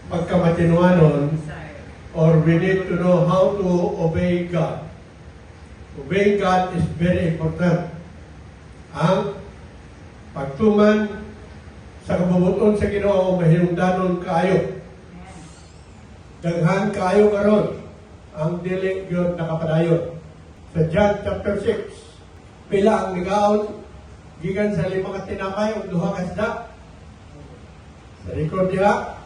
pagkamatinuanon, or we need to know how to obey God. Obeying God is very important. Ang pagtuman sa kabubuton sa Ginoo mahinungdanon kaayo. Daghan kaayo karon ang dili gyud nakapadayon. Sa John chapter 6, pila ang ligaon gikan sa 5 ka tinapay ug 2 ka isda. Sa record diha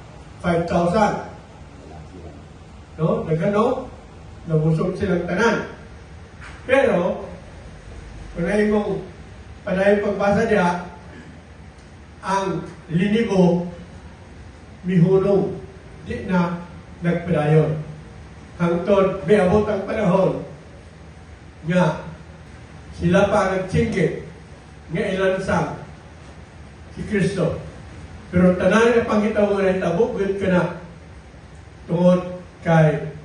5,000. No, nagano, nabusog silang tanan. Pero, kung na mong padayon pagbasa diha, ang linibo, mihunong, di na nagpadayon. Hangtod, may abot ang panahon nga sila pa nagsinggit nga ilansang si Kristo. Pero tanan na pangitaw nga itabugid ka na tungod kay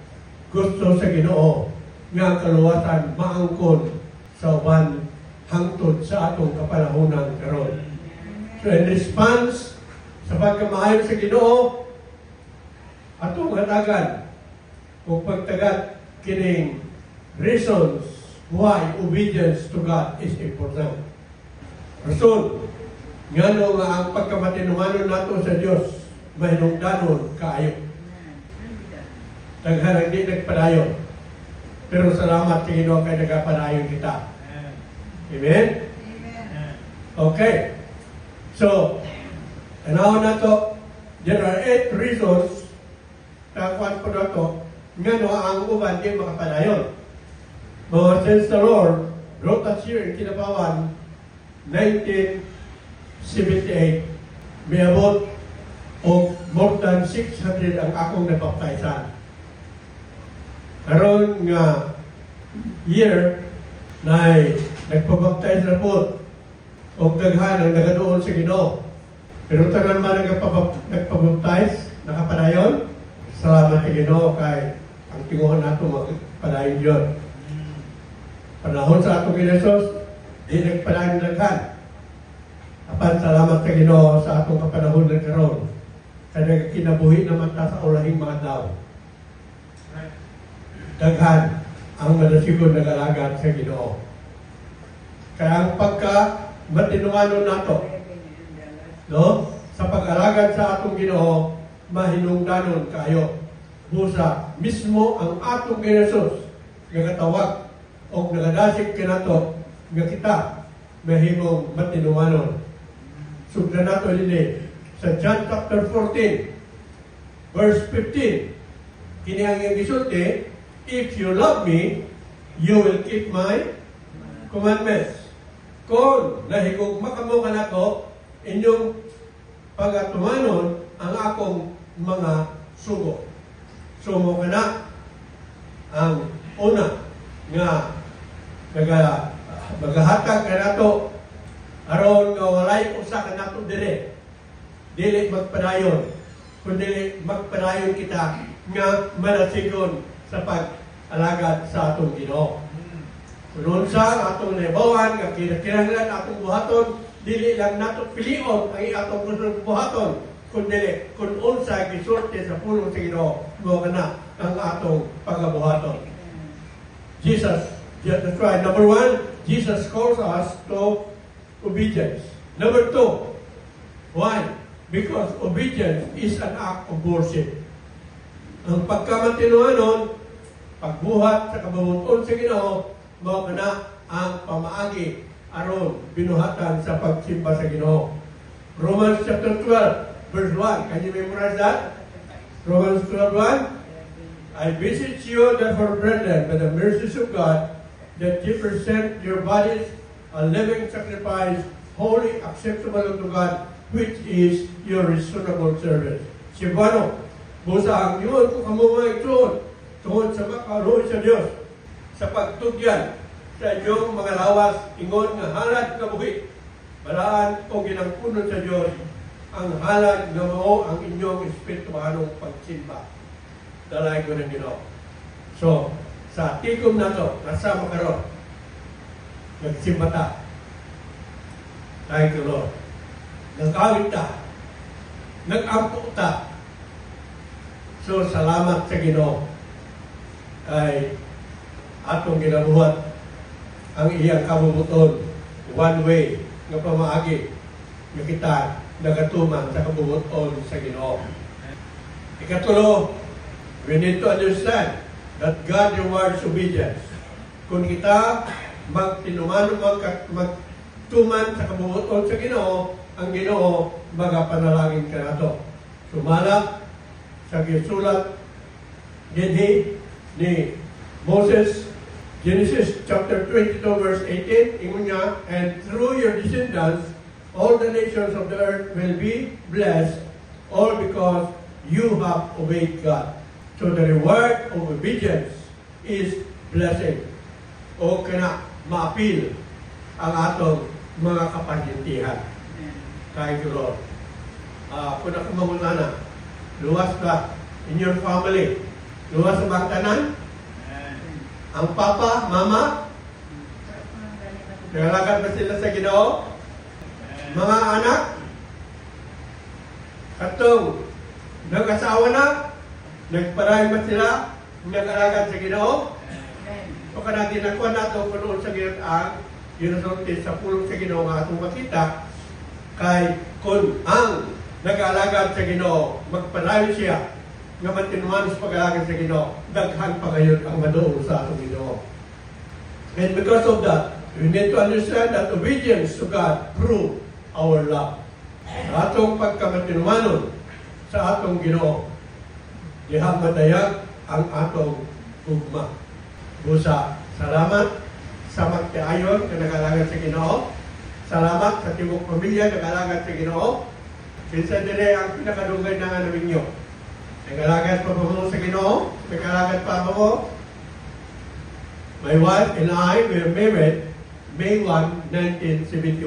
gusto sa Ginoo nga kaluwasan maangkon sa uban hangtod sa atong kapanahonan karon. So in response sa pagkamaayo sa Ginoo, atong hatagan kung pagtagat kining reasons why obedience to God is important. Rason, ngano nga ang pagkamatinuhanon nato sa Dios mahinungdanon kaayo. Daghan di nagpadayon. Pero salamat sa Ginoo kay nagapadayon kita. Amen? Okay. So, tanaw na to, there are 8 reasons na kwan po na to, ngano ang uban di makapadayon. But since the Lord wrote us here in Kinabawan, 1978, may abot o more than 600 ang akong nabaptizan. Karon nga year na nagpabaptize na po o daghan ang nagadoon sa Ginoo. Pero tanan man nagpabaptize, nakapadayon, salamat sa Ginoo kay ang tinguhan nato magpadayon yun. Panahon sa atong Ginoo, di nagpadayon daghan. Apan salamat sa Ginoo sa atong kapanahon na karon. Kaya kinabuhi naman ta sa ulahing mga tao. Daghan ang madasigod nag-alagad sa Ginoo. Kaya ang pagka-matinuanon nato, no? Sa pag-alagad sa atong Ginoo, mahinungdanon kayo. Busa, mismo ang atong Ginoo nagatawag o nagadasig ka nato nga kita mahimong matinuanon. Sugdan nato din sa John chapter 14, verse 15. Kini ang gisulti, if you love me, you will keep my commandments. Kung nahigugma kamo kanako, inyong pagatumanon ang akong mga sugo. Sumo ka na ang una nga magahatag ka nato aron nga walay usa ka nato dire. Dili magpadayon, kundi magpadayon kita nga manasigon sa pag-alagad sa atong Ginoo. Kung sa atong naibawan, nga kinahanglan atong buhaton, dili lang nato pilion ang atong kusog buhaton, kundi kung unsa gisulti sa pulong sa Ginoo, mo kana ang atong pagabuhaton. Jesus, that's right. Number 1, Jesus calls us to obedience. Number 2, why? Because obedience is an act of worship. Ang pagkamatinuanon, pagbuhat sa kabubuton sa Ginoo, mao kana ang pamaagi aron binuhatan sa pagsimba sa Ginoo. Romans chapter 12, verse 1. Can you memorize that? Romans 12:1. I beseech you, therefore, brethren, by the mercies of God, that ye present your bodies a living sacrifice, holy, acceptable unto God, which is your reasonable service. Sibano, busa ang yun kung kamumay ito, tungod sa makaroon sa Diyos, sa pagtugyan sa inyong mga lawas, ingon nga halad nga buhi, balaan o ginangpunod sa Diyos, ang halad nga mao ang inyong espiritualong pagsimba. Dalay ko ng Ginoo. So, sa tikom na to, nasa makaroon, nagsimba ta. Thank you, Lord. Nag-awit ta. Nag-ampo ta. So, salamat sa Ginoo ay atong ginabuhat ang iyang kabubuton one way nga pamaagi nga kita nagatuman sa kabubuton sa Ginoo. Ikatulo, we need to understand that God rewards obedience. Kung kita magtuman sa kabubuton sa Ginoo, ang Ginoo magapanalangin ka nato. Sumala sa gisulat dinhi ni Moses, Genesis chapter 22 verse 18, ingon niya, and through your descendants all the nations of the earth will be blessed, all because you have obeyed God. So the reward of obedience is blessing. O kana maapil ang atong mga kapahintihan. Kay Lord. Kung ako mamulana, luwas ka in your family. Luwas sa bangkanan. Ang papa, mama, nagalagan ba sila sa Ginoo? Mga anak, katong nag-asawa na, nagparay ba sila, nag-alagan sa Ginoo? O kana ginakuha nato kunoon sa Ginoo ang ginasulti sa pulong sa Ginoo nga atong makita, kay kung ang nag-alagan sa Ginoo, magparay siya, nga matinuan sa pag-alagan sa Ginoo, daghan pa ngayon ang maduong sa atong Ginoo. And because of that, we need to understand that obedience to God prove our love. Sa atong pagkamatinuanon sa atong Ginoo, dihang madayag ang atong ugma. Busa, salamat sa magtiayon na nag-alagan sa Ginoo. Salamat sa tibok pamilya na nag-alagan sa Ginoo. Kinsa dire ang pinakadugay na nga naminyo. Nag-alagan pa ba mo sa Ginoo? Nag-alagan pa ba mo? My wife and I were married May 1, 1971.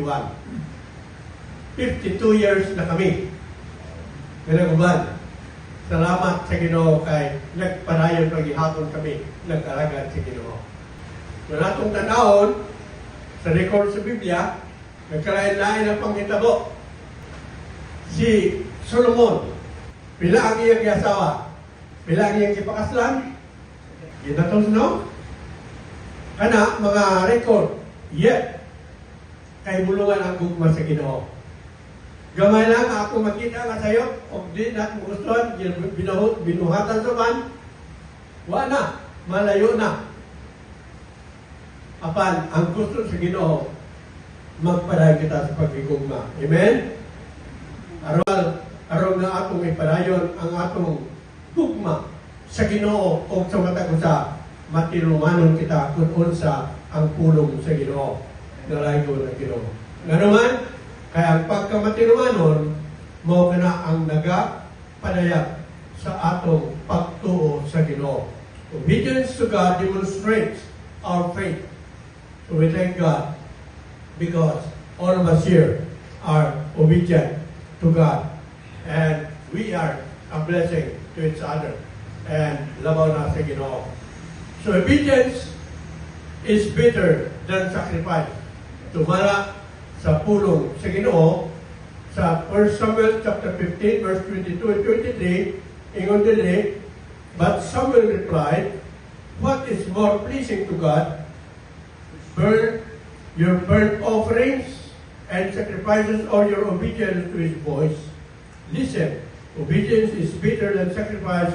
52 years na kami. Nalaguban. Salamat sa Ginoo kay nagparayon paghihapon kami. Nag-alagan sa Ginoo. Wala itong tanahon sa record sa Biblia, nagkalain-lain ang panghitabo. Si Solomon, pila ang iyang asawa? Pila ang iyang ipakaslan? Ginatos, no? Kana, mga record, yet, kay bulungan ang gugma sa Ginoo. Gamay lang ako makita nga sa'yo, o di na gustuhan, binuhatan sa man, wala, malayo na. Apan, ang gusto sa Ginoo, magparay kita sa pagigugma. Amen? Aron na atong ipadayon ang atong gugma sa Ginoo o sa matag usa, matinumanon kita kung unsa ang pulong sa Ginoo. Nalaygo ng Ginoo. Nga naman, kaya ang pagkamatinumanon, mo na ang nagapadayag sa atong pagtuo sa Ginoo. Obedience to God demonstrates our faith. So we thank God because all of us here are obedient to God. And we are a blessing to each other. And labaw na sa Ginoo. So obedience is better than sacrifice. Tumala sa pulong sa Ginoo sa 1 Samuel chapter 15 verse 22 and 23, ingon dinhi, but Samuel replied, what is more pleasing to God? Your burnt offerings and sacrifices, or your obedience to His voice? Listen, obedience is better than sacrifice,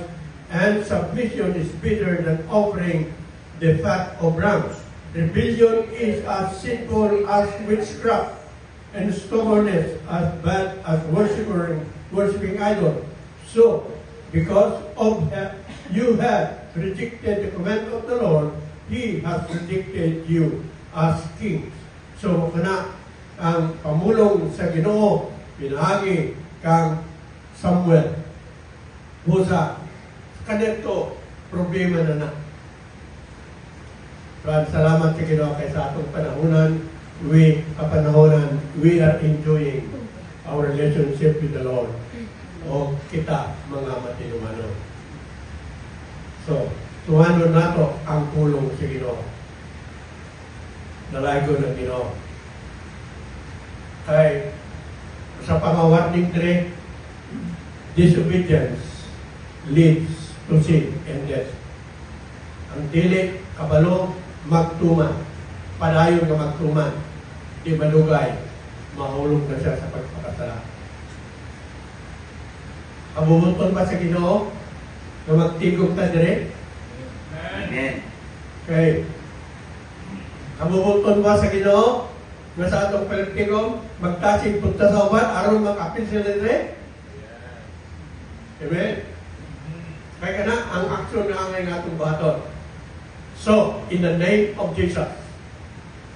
and submission is better than offering the fat of rams. Rebellion is as sinful as witchcraft, and stubbornness as bad as worshiping idols. So, because of you have rejected the command of the Lord, He has rejected you as kings. So, kana ang pamulong sa Ginoo, pinagi kang Samuel. Busa, kanito, problema na na. Salamat sa Ginoo kay sa atong panahonan, we are enjoying our relationship with the Lord. O kita, mga matinumano. So, tuhanon nato ang pulong sa Ginoo. Nalaygo ng Ginoo. Kay sa pangawarning dire, disobedience leads to sin and death. Ang dili kabalo magtuman, padayon nga magtuman, di madugay, mahulog na siya sa pagpakasala. Kabubuton ba sa Ginoo na magtigog ta dire? Amen. Okay. Kabubuton ba sa Ginoo nga sa atong palagtigom magtasig punta sa uban aron makapil sila dire? Amen. Kaya ka na ang aksyon na angay nga itong baton. So, in the name of Jesus,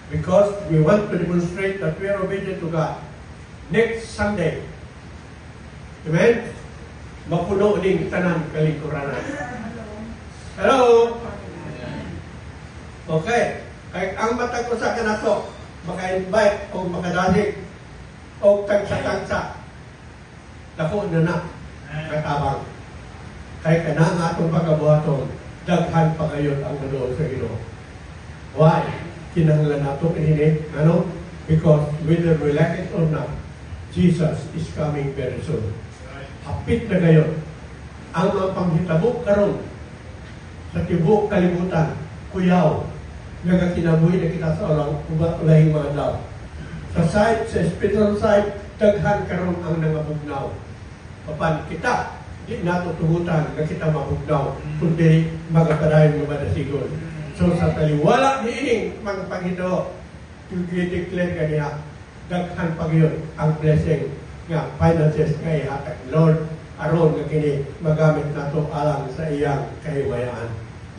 because we want to demonstrate that we are obedient to God, next Sunday, amen, mapuno din tanan kalingkuranan. Hello? Okay. Kaya ang matag ko sa kanato, maka-invite o makadasig o tagsa-tagsa. Dako na katabang. Kaya ka na nga itong pagkabuhaton, daghan pa kayo ang nadoon sa Ginoo. Why? Kinahanglan nato ini, ano? Because whether we like it or not, Jesus is coming very soon. Hapit na kayo. Ang mga panghitabo karon sa tibok kalibutan, kuyaw, nagakinabuhi na kita sa ulahing mga daw. Sa side, sa spiritual side, daghan karon ang nangabugnaw. Papan kita, di nato tuhutan na kita mabugnaw, kundi magapadayon ng madasigon. So sa taliwala ni ining mga Panginoon, i-declare ka niya, daghan pag yun ang blessing nga finances kay hatag Lord, aron nga kini magamit nato alang sa iyang kahimayaan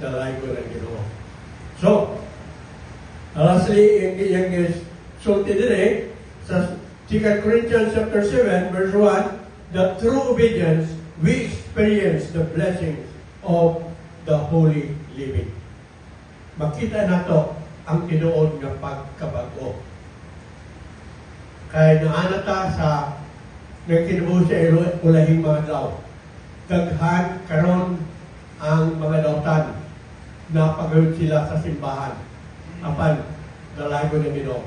na layo ng Ginoo. So, lastly, yung is, so today, sa 2 Corinthians chapter 7, verse 1, the true obedience, we experience the blessings of the holy living. Makita nato ang tinuod nga pagkabago. Kaya naanata sa nagkinubo sa ulahing mga daw. Daghan karon ang mga dawtan na pagawid sila sa simbahan. Apan, dalago ng Ginoo.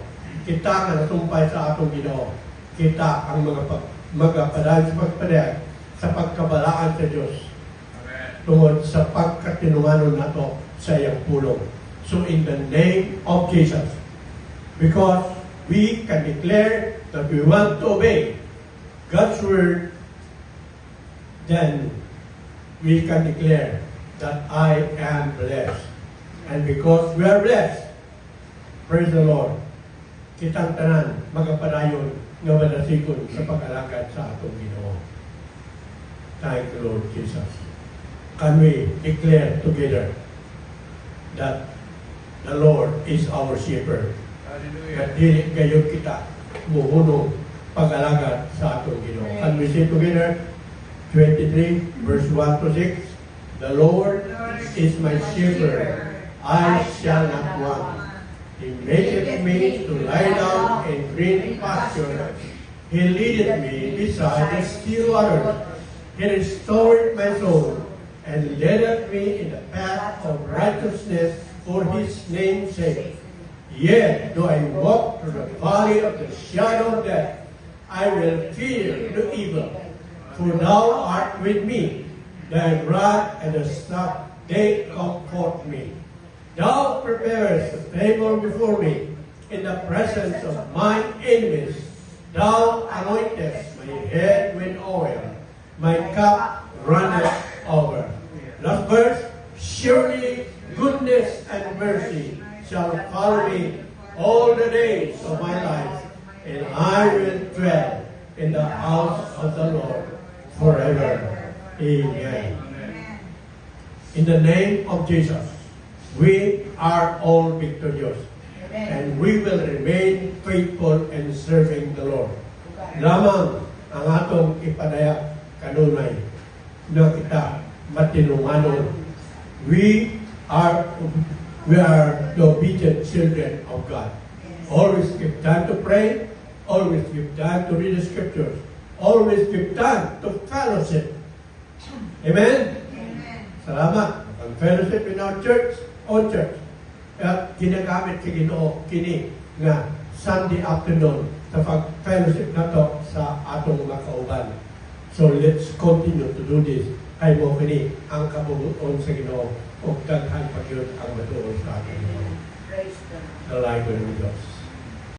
Kita nga natumpay sa atong Ginoo. Kita ang mga magapadayon sa pagpadayag sa pagkabalaan sa Diyos. Tungod sa pagkatinumanon nato sa iyang pulong. So in the name of Jesus, because we can declare that we want to obey God's word, then we can declare that I am blessed. And because we are blessed, praise the Lord, kitang tanan magapadayon nga madasigon sa pag-alagad sa atong Ginoo. Thank you, Lord Jesus. Can we declare together that the Lord is our shepherd? At dili kayo kita muhunong pag-alagad sa atong Ginoo. Can we say together, 23 verse 1 to 6, the Lord is my shepherd, I shall not want. He maketh me to lie down in green pastures. He leadeth me beside the still waters. He restored my soul, and leadeth me in the path of righteousness for his name's sake. Yet though I walk through the valley of the shadow of death, I will fear no evil, for thou art with me. Thy rod and the staff, they comfort me. Thou preparest a table before me in the presence of my enemies. Thou anointest my head with oil. My cup runneth over. Last verse, surely goodness and mercy shall follow me all the days of my life, and I will dwell in the house of the Lord forever. Amen. In the name of Jesus, we are all victorious. And we will remain faithful in serving the Lord. Lamang ang atong ipadaya kanunay na kita matinunganon. We are the obedient children of God. Always give time to pray. Always give time to read the scriptures. Always give time to fellowship. Amen? Salamat. Ang fellowship in our church, on church. At ginagamit sa Ginoo kini nga Sunday afternoon sa fellowship nato sa atong mga kauban. So let's continue to do this Hay mo kini ang kabubuton sa Ginoo ug daghan pa gyud ang matuon sa atin. Praise God. Dalay ko ng Diyos.